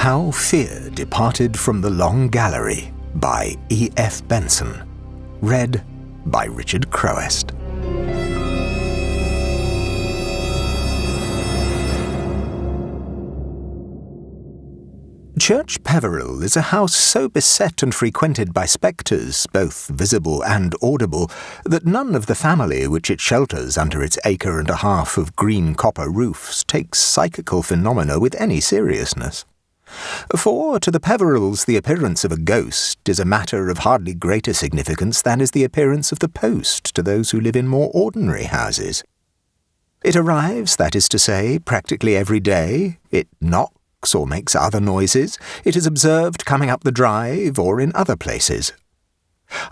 How Fear Departed from the Long Gallery by E.F. Benson. Read by Richard Crowest. Church-Peveril is a house so beset and frequented by spectres, both visible and audible, that none of the family which it shelters under its acre and a half of green copper roofs takes psychical phenomena with any seriousness. For to the Peverils the appearance of a ghost is a matter of hardly greater significance than is the appearance of the post to those who live in more ordinary houses. It arrives, that is to say, practically every day. It knocks or makes other noises. It is observed coming up the drive or in other places.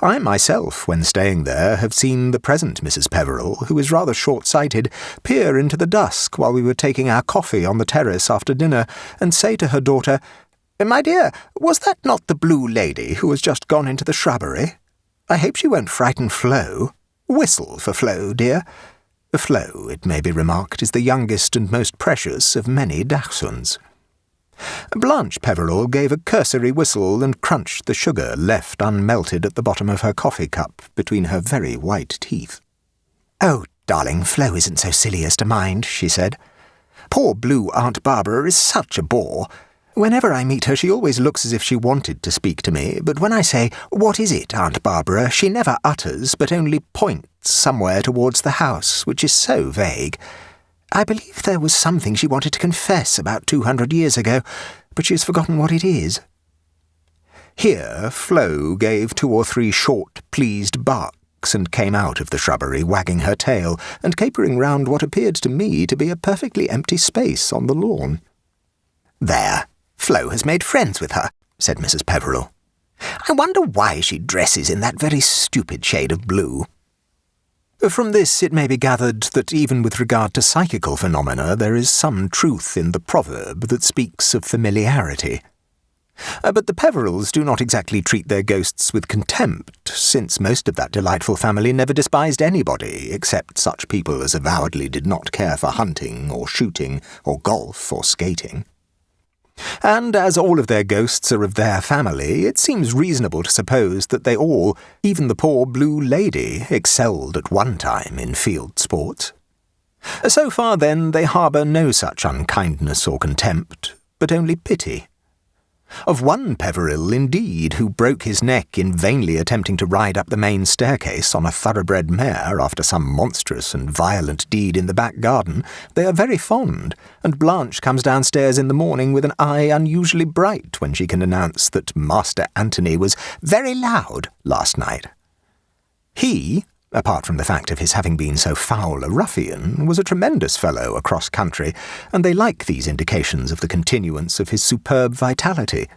I myself, when staying there, have seen the present Mrs. Peveril, who is rather short-sighted, peer into the dusk while we were taking our coffee on the terrace after dinner, and say to her daughter, "My dear, was that not the blue lady who has just gone into the shrubbery? I hope she won't frighten Flo. Whistle for Flo, dear." Flo, it may be remarked, is the youngest and most precious of many dachshunds. Blanche Peveril gave a cursory whistle and crunched the sugar left unmelted at the bottom of her coffee cup between her very white teeth. "Oh, darling, Flo isn't so silly as to mind," she said. "Poor blue Aunt Barbara is such a bore. Whenever I meet her she always looks as if she wanted to speak to me, but when I say, 'What is it, Aunt Barbara?' she never utters, but only points somewhere towards the house, which is so vague. I believe there was something she wanted to confess about 200 years ago, but she has forgotten what it is." Here Flo gave 2 or 3 short, pleased barks and came out of the shrubbery, wagging her tail and capering round what appeared to me to be a perfectly empty space on the lawn. "There, Flo has made friends with her," said Mrs. Peveril. "I wonder why she dresses in that very stupid shade of blue." From this it may be gathered that even with regard to psychical phenomena there is some truth in the proverb that speaks of familiarity. But the Peverils do not exactly treat their ghosts with contempt, since most of that delightful family never despised anybody except such people as avowedly did not care for hunting or shooting or golf or skating. And as all of their ghosts are of their family, it seems reasonable to suppose that they all, even the poor blue lady, excelled at one time in field sports. So far, then, they harbour no such unkindness or contempt, but only pity. Of one Peveril, indeed, who broke his neck in vainly attempting to ride up the main staircase on a thoroughbred mare after some monstrous and violent deed in the back garden, they are very fond, and Blanche comes downstairs in the morning with an eye unusually bright when she can announce that Master Anthony was very loud last night. He, apart from the fact of his having been so foul a ruffian, was a tremendous fellow across country, and they like these indications of the continuance of his superb vitality.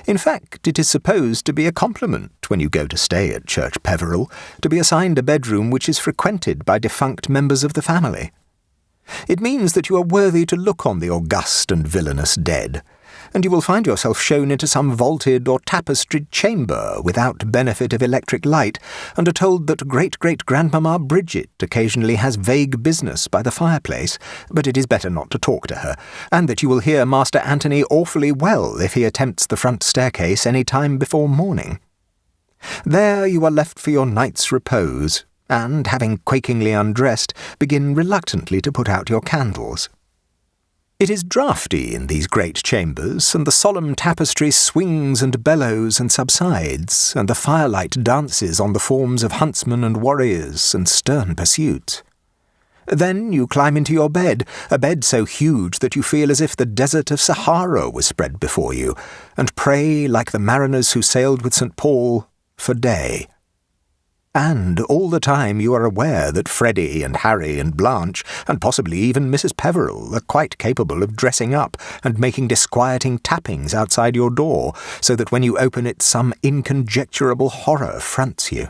In fact, it is supposed to be a compliment when you go to stay at Church-Peveril, to be assigned a bedroom which is frequented by defunct members of the family. It means that you are worthy to look on the august and villainous dead, and you will find yourself shown into some vaulted or tapestried chamber without benefit of electric light, and are told that great-great-grandmamma Bridget occasionally has vague business by the fireplace, but it is better not to talk to her, and that you will hear Master Anthony awfully well if he attempts the front staircase any time before morning. There you are left for your night's repose, and, having quakingly undressed, begin reluctantly to put out your candles. It is draughty in these great chambers, and the solemn tapestry swings and bellows and subsides, and the firelight dances on the forms of huntsmen and warriors and stern pursuits. Then you climb into your bed, a bed so huge that you feel as if the desert of Sahara was spread before you, and pray, like the mariners who sailed with St. Paul, for day. And all the time you are aware that Freddie and Harry and Blanche, and possibly even Mrs. Peveril, are quite capable of dressing up and making disquieting tappings outside your door, so that when you open it some inconjecturable horror fronts you.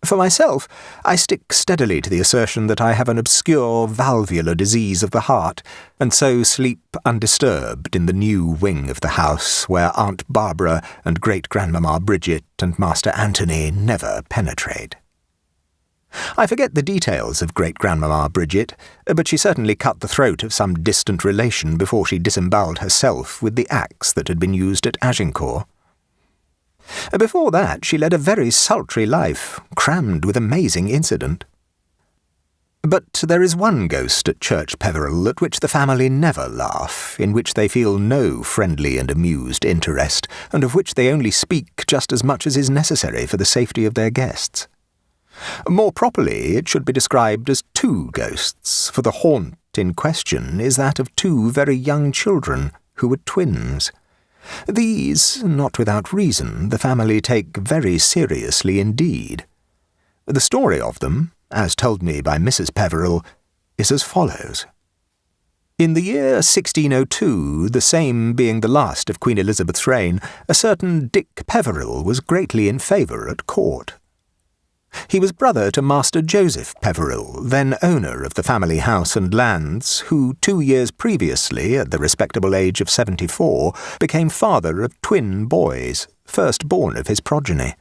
For myself, I stick steadily to the assertion that I have an obscure valvular disease of the heart, and so sleep undisturbed in the new wing of the house where Aunt Barbara and great-grandmamma Bridget and Master Anthony never penetrate. I forget the details of great-grandmamma Bridget, but she certainly cut the throat of some distant relation before she disembowelled herself with the axe that had been used at Agincourt. Before that, she led a very sultry life, crammed with amazing incident. But there is one ghost at Church-Peveril at which the family never laugh, in which they feel no friendly and amused interest, and of which they only speak just as much as is necessary for the safety of their guests. More properly, it should be described as two ghosts, for the haunt in question is that of two very young children who were twins. These, not without reason, the family take very seriously indeed. The story of them, as told me by Mrs. Peveril, is as follows. In the year 1602, the same being the last of Queen Elizabeth's reign, a certain Dick Peveril was greatly in favour at court. He was brother to Master Joseph Peveril, then owner of the family house and lands, who 2 years previously, at the respectable age of 74, became father of twin boys, first born of his progeny.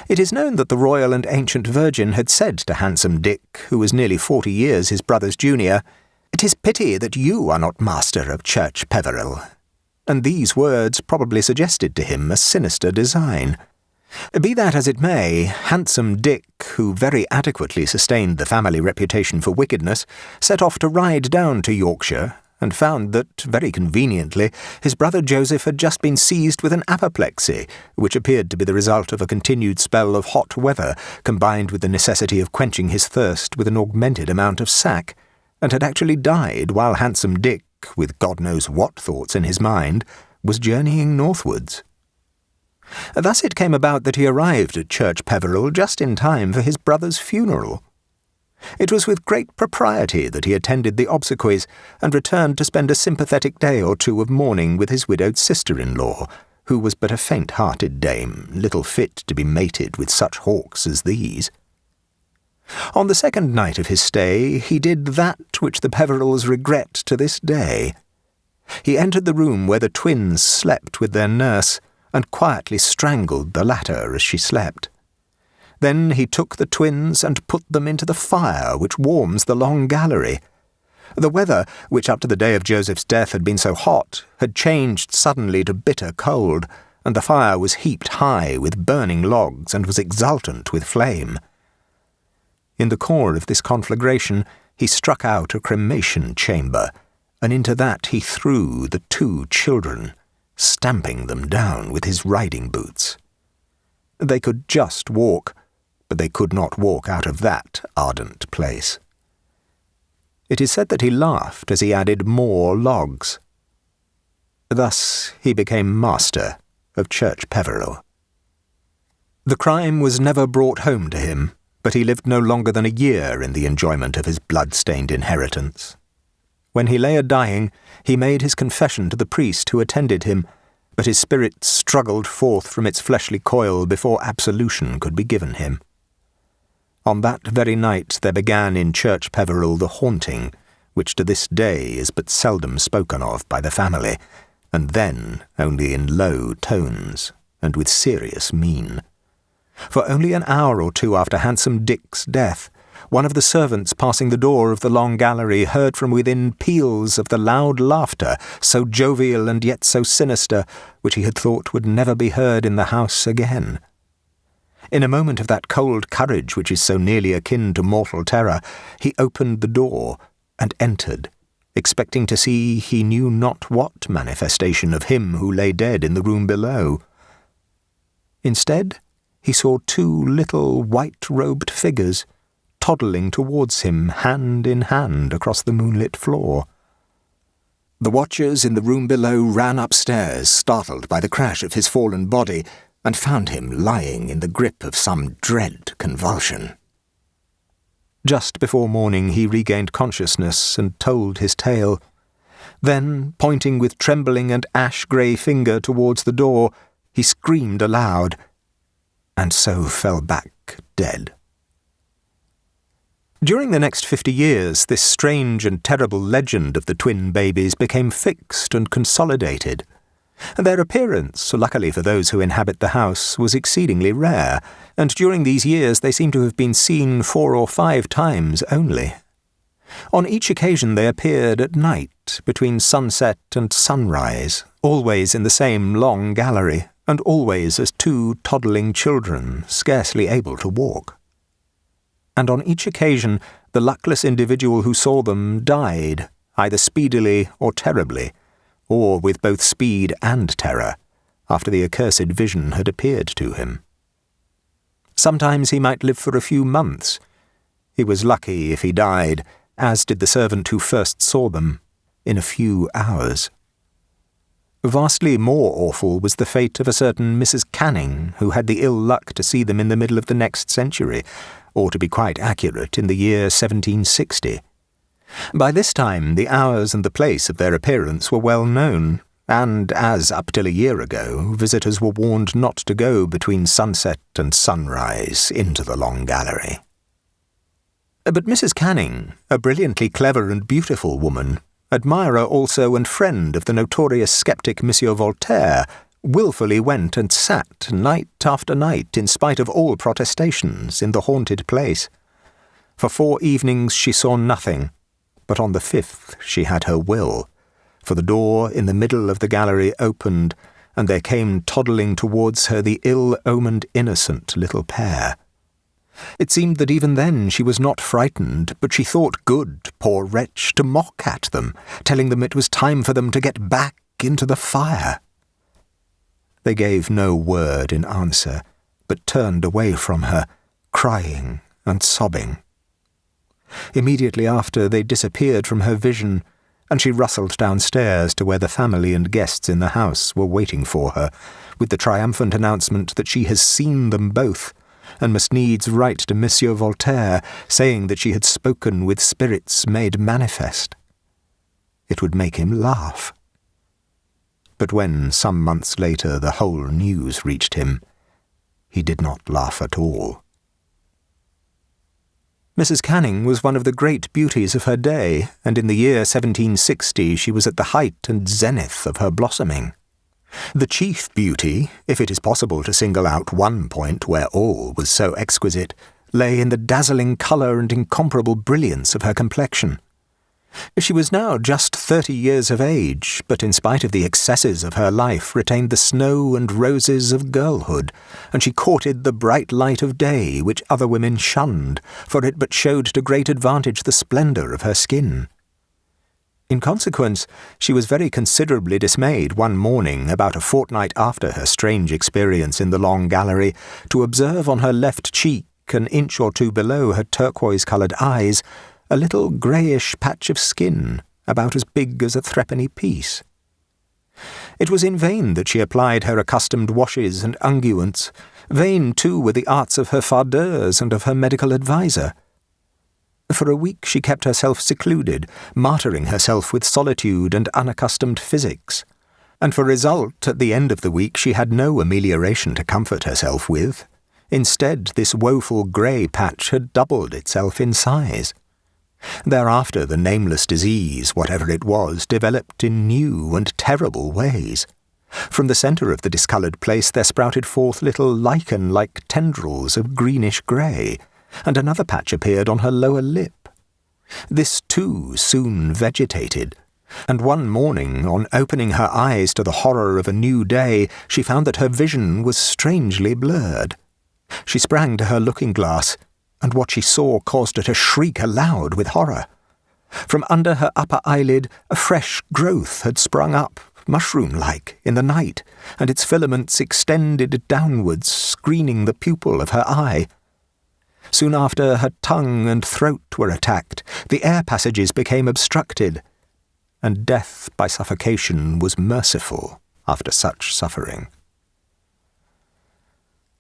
It is known that the royal and ancient Virgin had said to handsome Dick, who was nearly 40 years his brother's junior, "It is pity that you are not master of Church-Peveril," and these words probably suggested to him a sinister design. Be that as it may, handsome Dick, who very adequately sustained the family reputation for wickedness, set off to ride down to Yorkshire, and found that, very conveniently, his brother Joseph had just been seized with an apoplexy, which appeared to be the result of a continued spell of hot weather, combined with the necessity of quenching his thirst with an augmented amount of sack, and had actually died while handsome Dick, with God knows what thoughts in his mind, was journeying northwards. Thus it came about that he arrived at Church-Peveril just in time for his brother's funeral. It was with great propriety that he attended the obsequies, and returned to spend a sympathetic day or two of mourning with his widowed sister-in-law, who was but a faint-hearted dame, little fit to be mated with such hawks as these. On the second night of his stay, he did that which the Peverils regret to this day. He entered the room where the twins slept with their nurse, and quietly strangled the latter as she slept. Then he took the twins and put them into the fire which warms the long gallery. The weather, which up to the day of Joseph's death had been so hot, had changed suddenly to bitter cold, and the fire was heaped high with burning logs and was exultant with flame. In the core of this conflagration he struck out a cremation chamber, and into that he threw the 2 children, stamping them down with his riding boots. They could just walk, but they could not walk out of that ardent place. It is said that he laughed as he added more logs. Thus he became master of Church-Peveril. The crime was never brought home to him, but he lived no longer than a year in the enjoyment of his blood-stained inheritance. When he lay a-dying, he made his confession to the priest who attended him, but his spirit struggled forth from its fleshly coil before absolution could be given him. On that very night there began in Church-Peveril the haunting, which to this day is but seldom spoken of by the family, and then only in low tones and with serious mien. For only an hour or two after handsome Dick's death, one of the servants passing the door of the long gallery heard from within peals of the loud laughter, so jovial and yet so sinister, which he had thought would never be heard in the house again. In a moment of that cold courage which is so nearly akin to mortal terror, he opened the door and entered, expecting to see he knew not what manifestation of him who lay dead in the room below. Instead, he saw 2 little white-robed figures toddling towards him hand in hand across the moonlit floor. The watchers in the room below ran upstairs, startled by the crash of his fallen body, and found him lying in the grip of some dread convulsion. Just before morning he regained consciousness and told his tale. Then, pointing with trembling and ash-grey finger towards the door, he screamed aloud, and so fell back dead. During the next 50 years, this strange and terrible legend of the twin babies became fixed and consolidated. Their appearance, luckily for those who inhabit the house, was exceedingly rare, and during these years they seem to have been seen 4 or 5 times only. On each occasion they appeared at night, between sunset and sunrise, always in the same long gallery, and always as 2 toddling children, scarcely able to walk. And on each occasion the luckless individual who saw them died, either speedily or terribly, or with both speed and terror, after the accursed vision had appeared to him. Sometimes he might live for a few months. He was lucky if he died, as did the servant who first saw them, in a few hours. Vastly more awful was the fate of a certain Mrs. Canning, who had the ill luck to see them in the middle of the next century, or to be quite accurate, in the year 1760. By this time the hours and the place of their appearance were well known, and, as up till a year ago, visitors were warned not to go between sunset and sunrise into the long gallery. But Mrs. Canning, a brilliantly clever and beautiful woman, admirer also and friend of the notorious sceptic Monsieur Voltaire, wilfully went and sat night after night, in spite of all protestations, in the haunted place. For 4 evenings she saw nothing, but on the 5th she had her will, for the door in the middle of the gallery opened, and there came toddling towards her the ill-omened innocent little pair. It seemed that even then she was not frightened, but she thought good, poor wretch, to mock at them, telling them it was time for them to get back into the fire. They gave no word in answer, but turned away from her, crying and sobbing. Immediately after they disappeared from her vision, and she rustled downstairs to where the family and guests in the house were waiting for her, with the triumphant announcement that she has seen them both, and must needs write to Monsieur Voltaire, saying that she had spoken with spirits made manifest. It would make him laugh. But when, some months later, the whole news reached him, he did not laugh at all. Mrs. Canning was one of the great beauties of her day, and in the year 1760 she was at the height and zenith of her blossoming. The chief beauty, if it is possible to single out one point where all was so exquisite, lay in the dazzling colour and incomparable brilliance of her complexion. She was now just 30 years of age, but in spite of the excesses of her life retained the snow and roses of girlhood, and she courted the bright light of day which other women shunned, for it but showed to great advantage the splendour of her skin. In consequence, she was very considerably dismayed one morning, about a fortnight after her strange experience in the long gallery, to observe on her left cheek, an inch or 2 below her turquoise-coloured eyes, a little greyish patch of skin, about as big as a threepenny piece. It was in vain that she applied her accustomed washes and unguents. Vain, too, were the arts of her fardeuse and of her medical adviser. For a week she kept herself secluded, martyring herself with solitude and unaccustomed physics, and for result, at the end of the week, she had no amelioration to comfort herself with. Instead, this woeful grey patch had doubled itself in size. Thereafter the nameless disease, whatever it was, developed in new and terrible ways. From the centre of the discoloured place there sprouted forth little lichen-like tendrils of greenish grey, and another patch appeared on her lower lip. This, too, soon vegetated, and one morning, on opening her eyes to the horror of a new day, she found that her vision was strangely blurred. She sprang to her looking-glass, and what she saw caused her to shriek aloud with horror. From under her upper eyelid a fresh growth had sprung up, mushroom-like, in the night, and its filaments extended downwards, screening the pupil of her eye. Soon after, her tongue and throat were attacked, the air passages became obstructed, and death by suffocation was merciful after such suffering.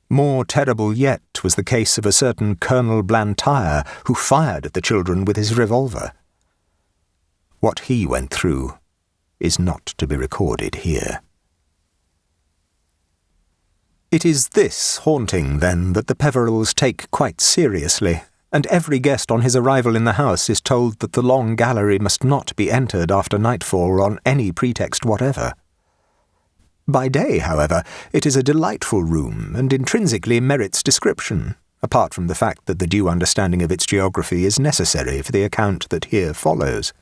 More terrible yet was the case of a certain Colonel Blantyre, who fired at the children with his revolver. What he went through is not to be recorded here. It is this haunting, then, that the Peverils take quite seriously, and every guest on his arrival in the house is told that the long gallery must not be entered after nightfall on any pretext whatever. By day, however, it is a delightful room and intrinsically merits description, apart from the fact that the due understanding of its geography is necessary for the account that here follows.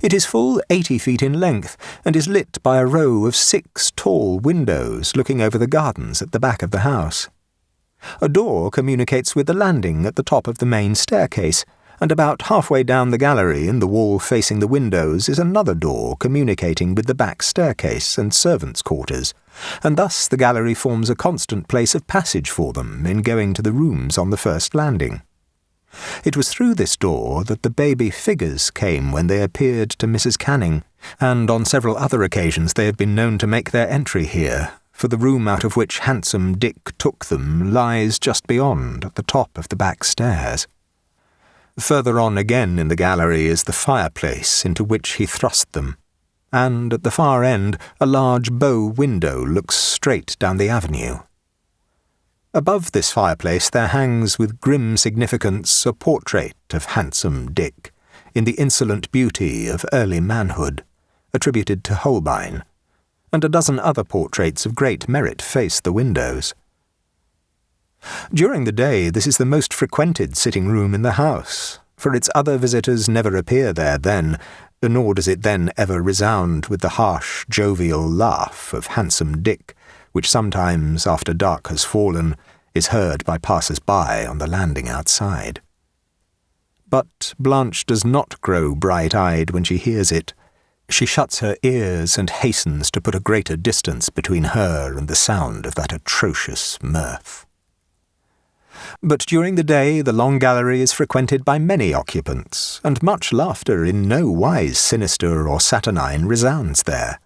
It is full 80 feet in length, and is lit by a row of 6 tall windows looking over the gardens at the back of the house. A door communicates with the landing at the top of the main staircase, and about halfway down the gallery in the wall facing the windows is another door communicating with the back staircase and servants' quarters, and thus the gallery forms a constant place of passage for them in going to the rooms on the first landing. It was through this door that the baby figures came when they appeared to Mrs. Canning, and on several other occasions they have been known to make their entry here, for the room out of which handsome Dick took them lies just beyond, at the top of the back stairs. Further on again in the gallery is the fireplace into which he thrust them, and at the far end a large bow window looks straight down the avenue. Above this fireplace there hangs with grim significance a portrait of handsome Dick, in the insolent beauty of early manhood, attributed to Holbein, and a dozen other portraits of great merit face the windows. During the day this is the most frequented sitting-room in the house, for its other visitors never appear there then, nor does it then ever resound with the harsh, jovial laugh of handsome Dick, which sometimes, after dark has fallen, is heard by passers-by on the landing outside. But Blanche does not grow bright-eyed when she hears it. She shuts her ears and hastens to put a greater distance between her and the sound of that atrocious mirth. But during the day the long gallery is frequented by many occupants, and much laughter in no wise sinister or saturnine resounds there.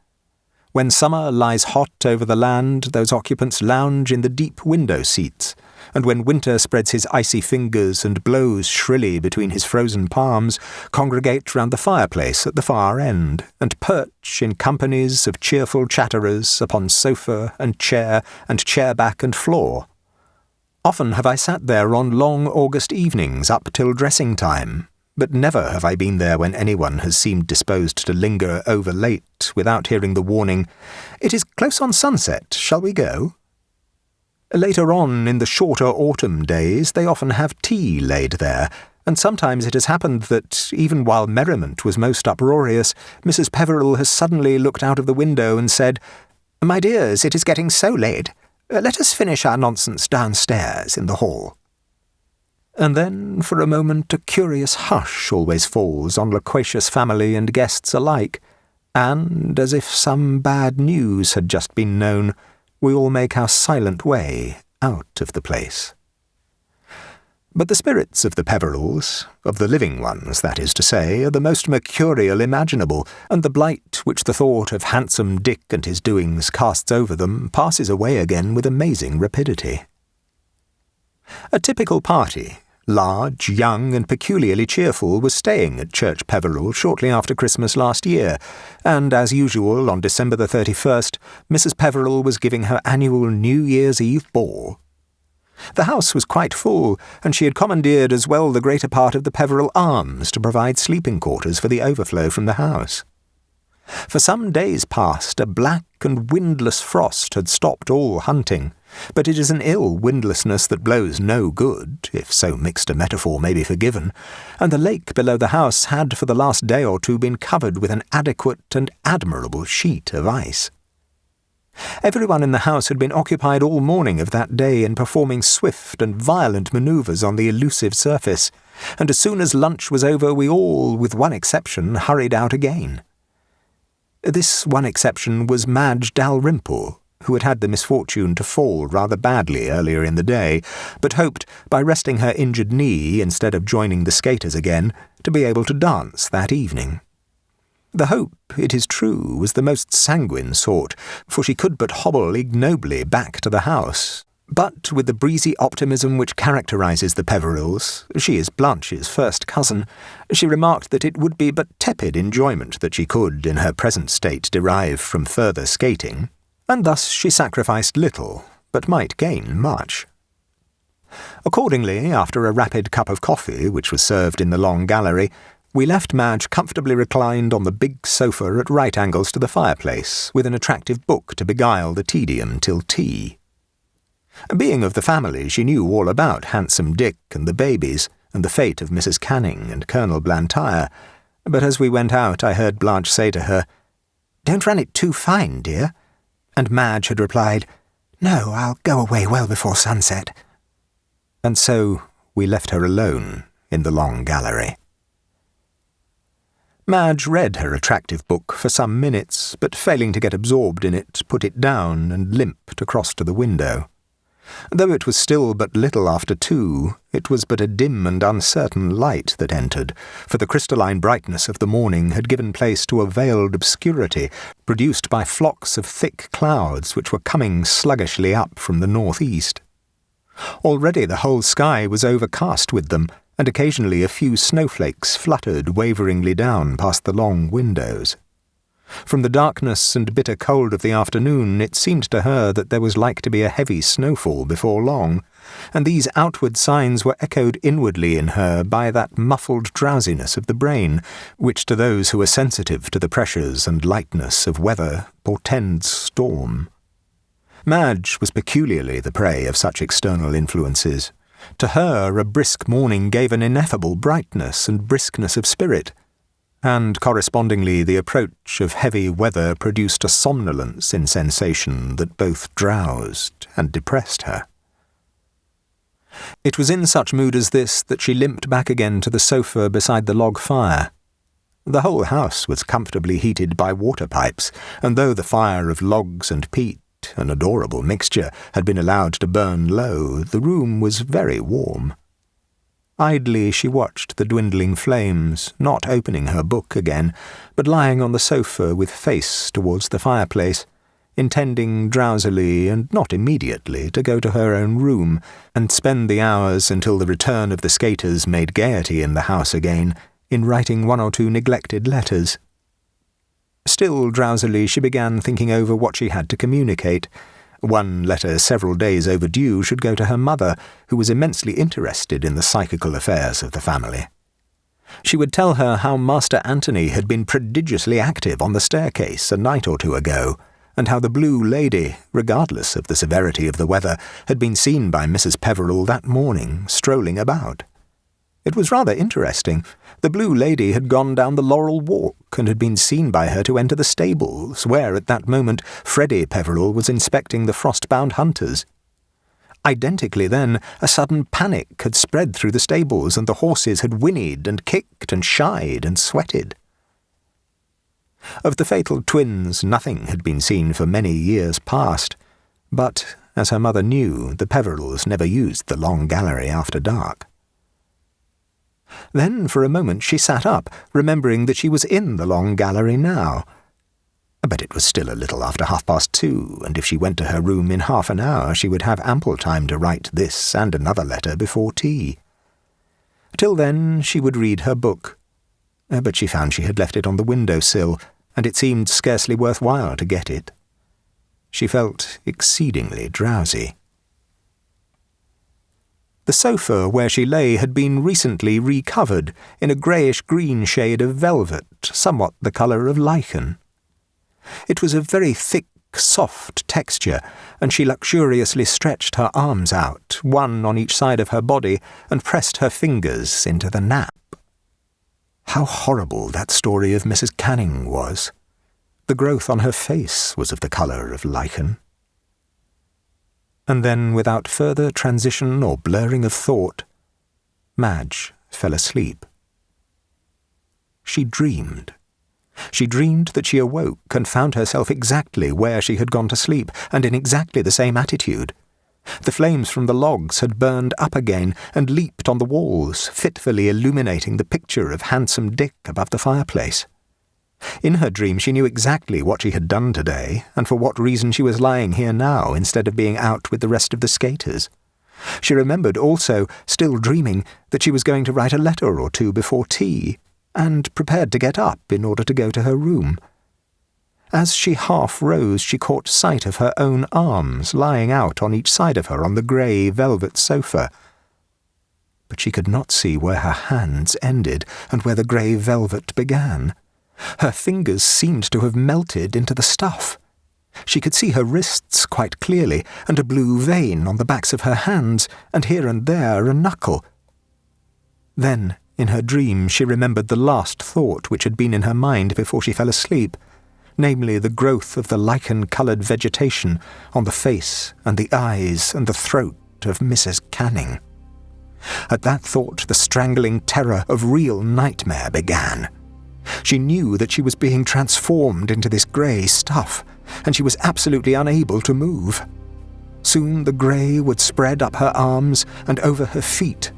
When summer lies hot over the land, those occupants lounge in the deep window seats, and when winter spreads his icy fingers and blows shrilly between his frozen palms, congregate round the fireplace at the far end, and perch in companies of cheerful chatterers upon sofa and chair back and floor. Often have I sat there on long August evenings up till dressing time, but never have I been there when anyone has seemed disposed to linger over late without hearing the warning, "It is close on sunset, shall we go?" Later on, in the shorter autumn days, they often have tea laid there, and sometimes it has happened that, even while merriment was most uproarious, Mrs. Peveril has suddenly looked out of the window and said, "My dears, it is getting so late. Let us finish our nonsense downstairs in the hall." And then, for a moment, a curious hush always falls on loquacious family and guests alike, and, as if some bad news had just been known, we all make our silent way out of the place. But the spirits of the Peverils, of the living ones, that is to say, are the most mercurial imaginable, and the blight which the thought of handsome Dick and his doings casts over them passes away again with amazing rapidity. A typical party, large, young, and peculiarly cheerful, was staying at Church-Peveril shortly after Christmas last year, and, as usual, on December the 31st, Mrs. Peveril was giving her annual New Year's Eve ball. The house was quite full, and she had commandeered as well the greater part of the Peveril Arms to provide sleeping quarters for the overflow from the house. For some days past, a black and windless frost had stopped all hunting, but it is an ill windlessness that blows no good, if so mixed a metaphor may be forgiven, and the lake below the house had for the last day or two been covered with an adequate and admirable sheet of ice. Everyone in the house had been occupied all morning of that day in performing swift and violent manoeuvres on the elusive surface, and as soon as lunch was over we all, with one exception, hurried out again. This one exception was Madge Dalrymple, who had had the misfortune to fall rather badly earlier in the day, but hoped, by resting her injured knee instead of joining the skaters again, to be able to dance that evening. The hope, it is true, was the most sanguine sort, for she could but hobble ignobly back to the house. But with the breezy optimism which characterizes the Peverils, she is Blanche's first cousin, she remarked that it would be but tepid enjoyment that she could, in her present state, derive from further skating, and thus she sacrificed little, but might gain much. Accordingly, after a rapid cup of coffee, which was served in the long gallery, We left Madge comfortably reclined on the big sofa at right angles to the fireplace, with an attractive book to beguile the tedium till tea. Being of the family, she knew all about Handsome Dick and the babies, and the fate of Mrs. Canning and Colonel Blantyre, but as we went out I heard Blanche say to her, "Don't run it too fine, dear," and Madge had replied, "No, I'll go away well before sunset." And so we left her alone in the long gallery. Madge read her attractive book for some minutes, but failing to get absorbed in it, put it down and limped across to the window. Though it was still but little after 2, it was but a dim and uncertain light that entered, for the crystalline brightness of the morning had given place to a veiled obscurity produced by flocks of thick clouds which were coming sluggishly up from the north-east. Already the whole sky was overcast with them, and occasionally a few snowflakes fluttered waveringly down past the long windows. From the darkness and bitter cold of the afternoon it seemed to her that there was like to be a heavy snowfall before long, and these outward signs were echoed inwardly in her by that muffled drowsiness of the brain, which to those who are sensitive to the pressures and lightness of weather portends storm. Madge was peculiarly the prey of such external influences. To her a brisk morning gave an ineffable brightness and briskness of spirit, and correspondingly the approach of heavy weather produced a somnolence in sensation that both drowsed and depressed her. It was in such mood as this that she limped back again to the sofa beside the log fire. The whole house was comfortably heated by water pipes, and though the fire of logs and peat, an adorable mixture, had been allowed to burn low, the room was very warm. Idly she watched the dwindling flames, not opening her book again, but lying on the sofa with face towards the fireplace, intending drowsily and not immediately to go to her own room and spend the hours until the return of the skaters made gaiety in the house again, in writing 1 or 2 neglected letters. Still drowsily she began thinking over what she had to communicate. One letter several days overdue should go to her mother, who was immensely interested in the psychical affairs of the family. She would tell her how Master Anthony had been prodigiously active on the staircase a night or 2 ago, and how the Blue Lady, regardless of the severity of the weather, had been seen by Mrs. Peveril that morning, strolling about. It was rather interesting. The Blue Lady had gone down the Laurel Walk and had been seen by her to enter the stables, where at that moment Freddie Peveril was inspecting the frost-bound hunters. Identically then, a sudden panic had spread through the stables, and the horses had whinnied and kicked and shied and sweated. Of the fatal twins nothing had been seen for many years past, but, as her mother knew, the Peverils never used the long gallery after dark. Then for a moment she sat up, remembering that she was in the long gallery now. But it was still a little after 2:30, and if she went to her room in half an hour she would have ample time to write this and another letter before tea. Till then she would read her book. But she found she had left it on the window-sill, and it seemed scarcely worth while to get it. She felt exceedingly drowsy. The sofa where she lay had been recently recovered in a greyish-green shade of velvet, somewhat the colour of lichen. It was of very thick, soft texture, and she luxuriously stretched her arms out, one on each side of her body, and pressed her fingers into the nap. How horrible that story of Mrs. Canning was! The growth on her face was of the colour of lichen. And then, without further transition or blurring of thought, Madge fell asleep. She dreamed. She dreamed that she awoke and found herself exactly where she had gone to sleep, and in exactly the same attitude. The flames from the logs had burned up again and leaped on the walls, fitfully illuminating the picture of Handsome Dick above the fireplace. In her dream she knew exactly what she had done today, and for what reason she was lying here now instead of being out with the rest of the skaters. She remembered also, still dreaming, that she was going to write a letter or 2 before tea, and prepared to get up in order to go to her room. As she half rose she caught sight of her own arms lying out on each side of her on the grey velvet sofa. but she could not see where her hands ended and where the grey velvet began. Her fingers seemed to have melted into the stuff. She could see her wrists quite clearly, and a blue vein on the backs of her hands, and here and there a knuckle. Then, in her dream, she remembered the last thought which had been in her mind before she fell asleep, namely the growth of the lichen-coloured vegetation on the face and the eyes and the throat of Mrs. Canning. At that thought, the strangling terror of real nightmare began. She knew that she was being transformed into this grey stuff, and she was absolutely unable to move. Soon the grey would spread up her arms and over her feet.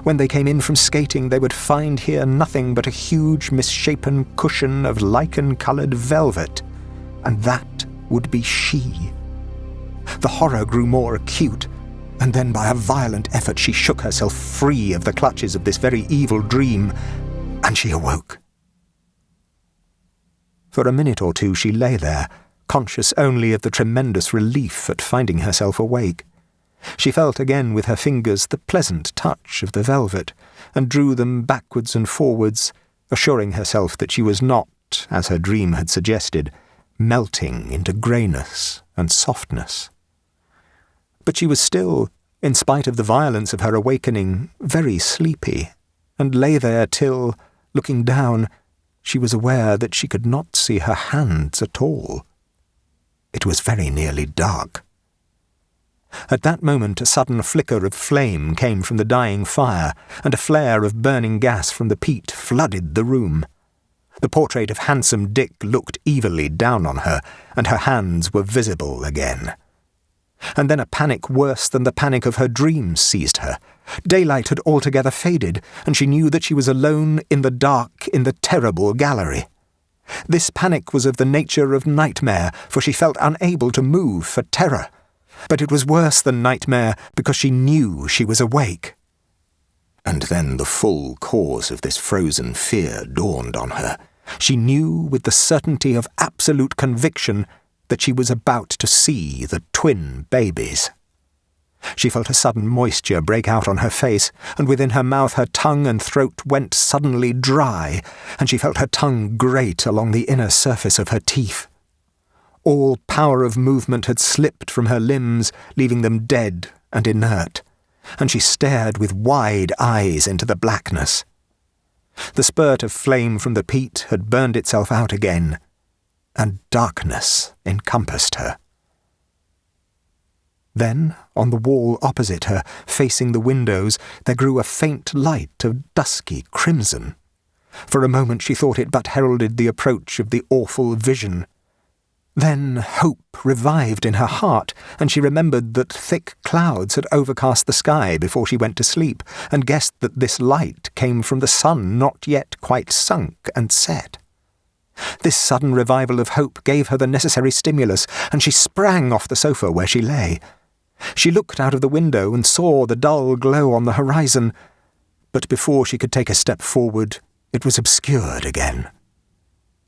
When they came in from skating, they would find here nothing but a huge misshapen cushion of lichen-coloured velvet, and that would be she. The horror grew more acute, and then by a violent effort she shook herself free of the clutches of this very evil dream, and she awoke. For a minute or two she lay there, conscious only of the tremendous relief at finding herself awake. She felt again with her fingers the pleasant touch of the velvet, and drew them backwards and forwards, assuring herself that she was not, as her dream had suggested, melting into greyness and softness. But she was still, in spite of the violence of her awakening, very sleepy, and lay there till, looking down, she was aware that she could not see her hands at all. It was very nearly dark. At that moment a sudden flicker of flame came from the dying fire, and a flare of burning gas from the peat flooded the room. The portrait of handsome Dick looked evilly down on her, and her hands were visible again. And then a panic worse than the panic of her dreams seized her. Daylight had altogether faded, and she knew that she was alone in the dark in the terrible gallery. This panic was of the nature of nightmare, for she felt unable to move for terror. But it was worse than nightmare because she knew she was awake. And then the full cause of this frozen fear dawned on her. She knew with the certainty of absolute conviction that she was about to see the twin babies. She felt a sudden moisture break out on her face, and within her mouth her tongue and throat went suddenly dry, and she felt her tongue grate along the inner surface of her teeth. All power of movement had slipped from her limbs, leaving them dead and inert, and she stared with wide eyes into the blackness. The spurt of flame from the peat had burned itself out again, and darkness encompassed her. Then, on the wall opposite her, facing the windows, there grew a faint light of dusky crimson. For a moment she thought it but heralded the approach of the awful vision. Then hope revived in her heart, and she remembered that thick clouds had overcast the sky before she went to sleep, and guessed that this light came from the sun not yet quite sunk and set. This sudden revival of hope gave her the necessary stimulus, and she sprang off the sofa where she lay. She looked out of the window and saw the dull glow on the horizon, but before she could take a step forward, it was obscured again.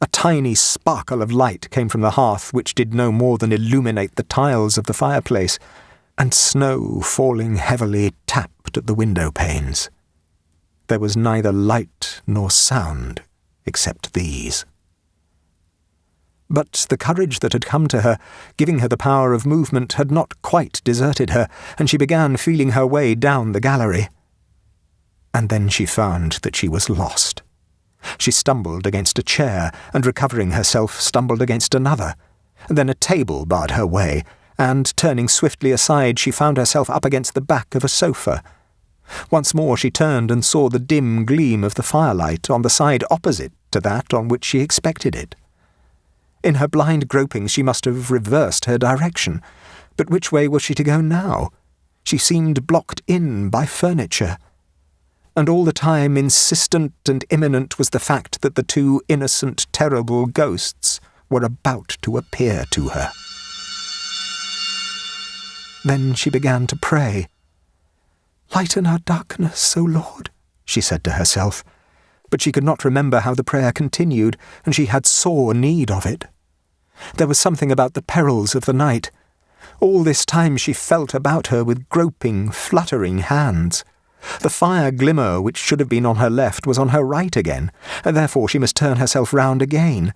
A tiny sparkle of light came from the hearth, which did no more than illuminate the tiles of the fireplace, and snow falling heavily tapped at the window panes. There was neither light nor sound except these. But the courage that had come to her, giving her the power of movement, had not quite deserted her, and she began feeling her way down the gallery. And then she found that she was lost. She stumbled against a chair, and recovering herself, stumbled against another. Then a table barred her way, and, turning swiftly aside, she found herself up against the back of a sofa. Once more she turned and saw the dim gleam of the firelight on the side opposite to that on which she expected it. In her blind groping she must have reversed her direction, but which way was she to go now? She seemed blocked in by furniture. And all the time insistent and imminent was the fact that the two innocent, terrible ghosts were about to appear to her. Then she began to pray. "Lighten our darkness, O Lord," she said to herself, but she could not remember how the prayer continued, and she had sore need of it. There was something about the perils of the night. All this time she felt about her with groping, fluttering hands. The fire glimmer which should have been on her left was on her right again, and therefore she must turn herself round again.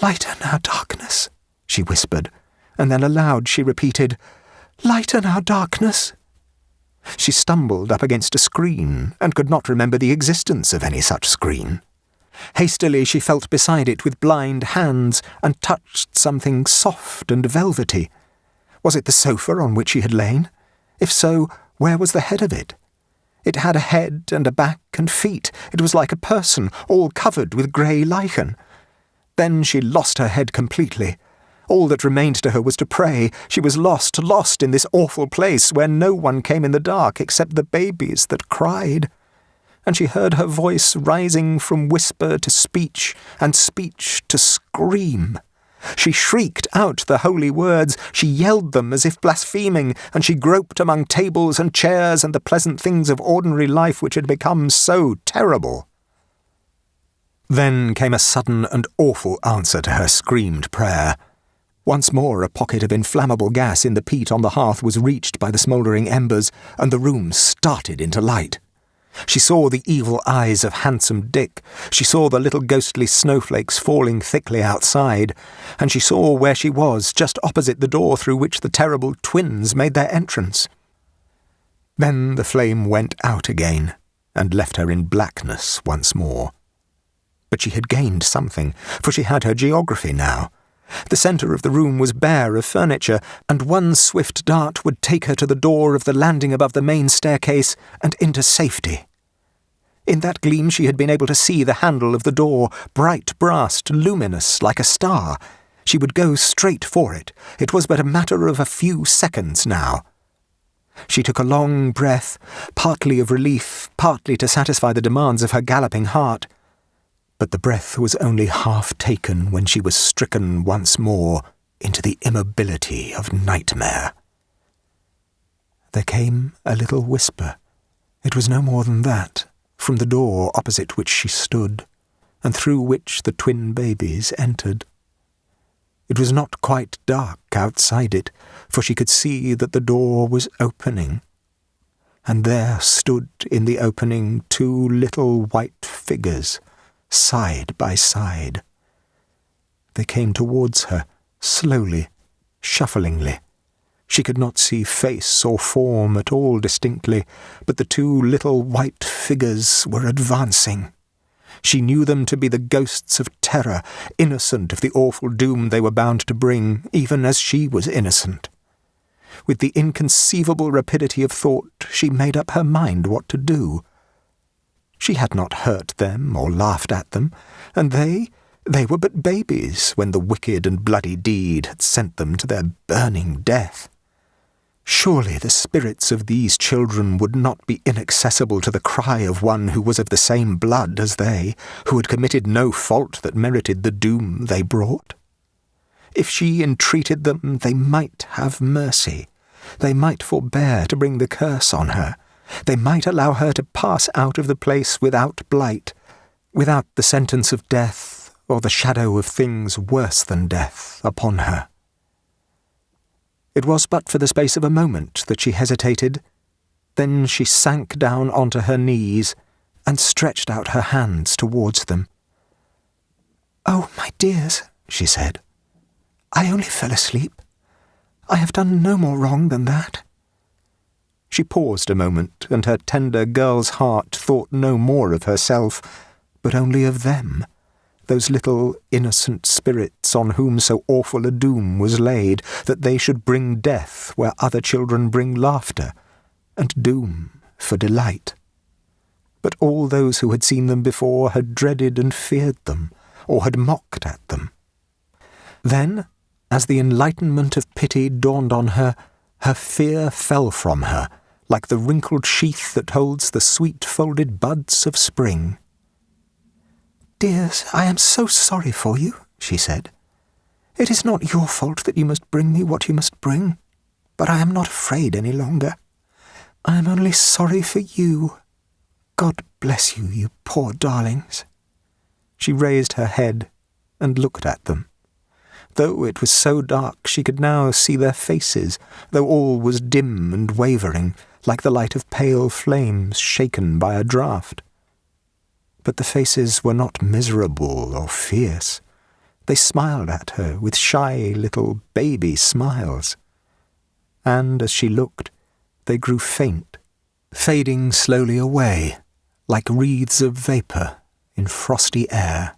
"Lighter now, darkness," she whispered, and then aloud she repeated, "Lighter now, darkness." She stumbled up against a screen, and could not remember the existence of any such screen. Hastily she felt beside it with blind hands, and touched something soft and velvety. Was it the sofa on which she had lain? If so, where was the head of it? It had a head and a back and feet. It was like a person, all covered with grey lichen. Then she lost her head completely. All that remained to her was to pray. She was lost in this awful place where no one came in the dark except the babies that cried. And she heard her voice rising from whisper to speech, and speech to scream. She shrieked out the holy words, she yelled them as if blaspheming, and she groped among tables and chairs and the pleasant things of ordinary life which had become so terrible. Then came a sudden and awful answer to her screamed prayer. Once more a pocket of inflammable gas in the peat on the hearth was reached by the smouldering embers, and the room started into light. She saw the evil eyes of handsome Dick, she saw the little ghostly snowflakes falling thickly outside, and she saw where she was, just opposite the door through which the terrible twins made their entrance. Then the flame went out again, and left her in blackness once more. But she had gained something, for she had her geography now. The centre of the room was bare of furniture, and one swift dart would take her to the door of the landing above the main staircase and into safety. In that gleam she had been able to see the handle of the door, bright-brassed, luminous, like a star. She would go straight for it. It was but a matter of a few seconds now. She took a long breath, partly of relief, partly to satisfy the demands of her galloping heart. But the breath was only half taken when she was stricken once more into the immobility of nightmare. There came a little whisper. It was no more than that, from the door opposite which she stood, and through which the twin babies entered. It was not quite dark outside it, for she could see that the door was opening, and there stood in the opening 2 little white figures, side by side. They came towards her, slowly, shufflingly. She could not see face or form at all distinctly, but the 2 little white figures were advancing. She knew them to be the ghosts of terror, innocent of the awful doom they were bound to bring, even as she was innocent. With the inconceivable rapidity of thought, she made up her mind what to do. She had not hurt them or laughed at them, and they were but babies when the wicked and bloody deed had sent them to their burning death. Surely the spirits of these children would not be inaccessible to the cry of one who was of the same blood as they, who had committed no fault that merited the doom they brought. If she entreated them, they might have mercy. They might forbear to bring the curse on her. They might allow her to pass out of the place without blight, without the sentence of death or the shadow of things worse than death upon her. It was but for the space of a moment that she hesitated. Then she sank down onto her knees and stretched out her hands towards them. "Oh, my dears," she said, "I only fell asleep. I have done no more wrong than that." She paused a moment, and her tender girl's heart thought no more of herself, but only of them, those little innocent spirits on whom so awful a doom was laid, that they should bring death where other children bring laughter, and doom for delight. But all those who had seen them before had dreaded and feared them, or had mocked at them. Then, as the enlightenment of pity dawned on her, her fear fell from her, like the wrinkled sheath that holds the sweet folded buds of spring. "Dears, I am so sorry for you," she said. "It is not your fault that you must bring me what you must bring, but I am not afraid any longer. I am only sorry for you. God bless you, you poor darlings." She raised her head and looked at them. Though it was so dark, she could now see their faces, though all was dim and wavering, like the light of pale flames shaken by a draught. But the faces were not miserable or fierce. They smiled at her with shy little baby smiles. And as she looked, they grew faint, fading slowly away, like wreaths of vapour in frosty air.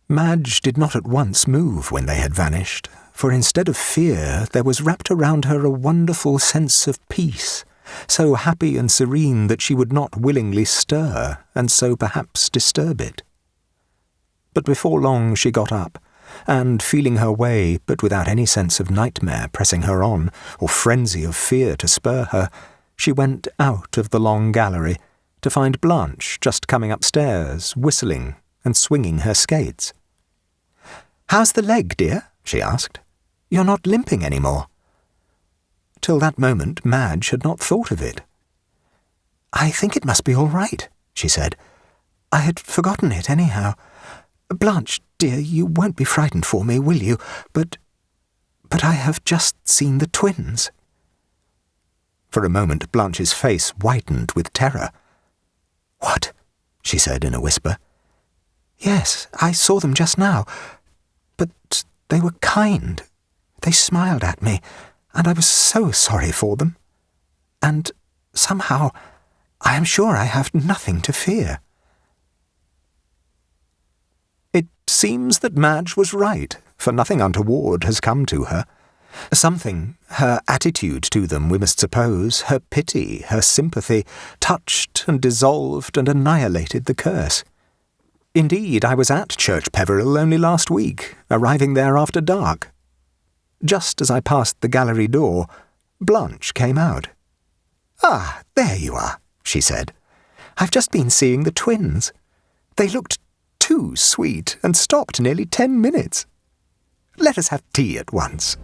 Madge did not at once move when they had vanished, for instead of fear there was wrapped around her a wonderful sense of peace, so happy and serene that she would not willingly stir, and so perhaps disturb it. But before long she got up, and feeling her way, but without any sense of nightmare pressing her on, or frenzy of fear to spur her, she went out of the long gallery, to find Blanche just coming upstairs, whistling and swinging her skates. "How's the leg, dear?" she asked. "You're not limping any more." Till that moment Madge had not thought of it. "I think it must be all right," she said. "I had forgotten it anyhow. Blanche, dear, you won't be frightened for me, will you? But I have just seen the twins." For a moment Blanche's face whitened with terror. "What?" she said in a whisper. "Yes, I saw them just now. But they were kind. They smiled at me, and I was so sorry for them. And somehow I am sure I have nothing to fear." It seems that Madge was right, for nothing untoward has come to her. Something, her attitude to them, we must suppose, her pity, her sympathy, touched and dissolved and annihilated the curse. Indeed, I was at Church-Peveril only last week, arriving there after dark. Just as I passed the gallery door, Blanche came out. "Ah, there you are," she said. "I've just been seeing the twins. They looked too sweet and stopped nearly 10 minutes. Let us have tea at once."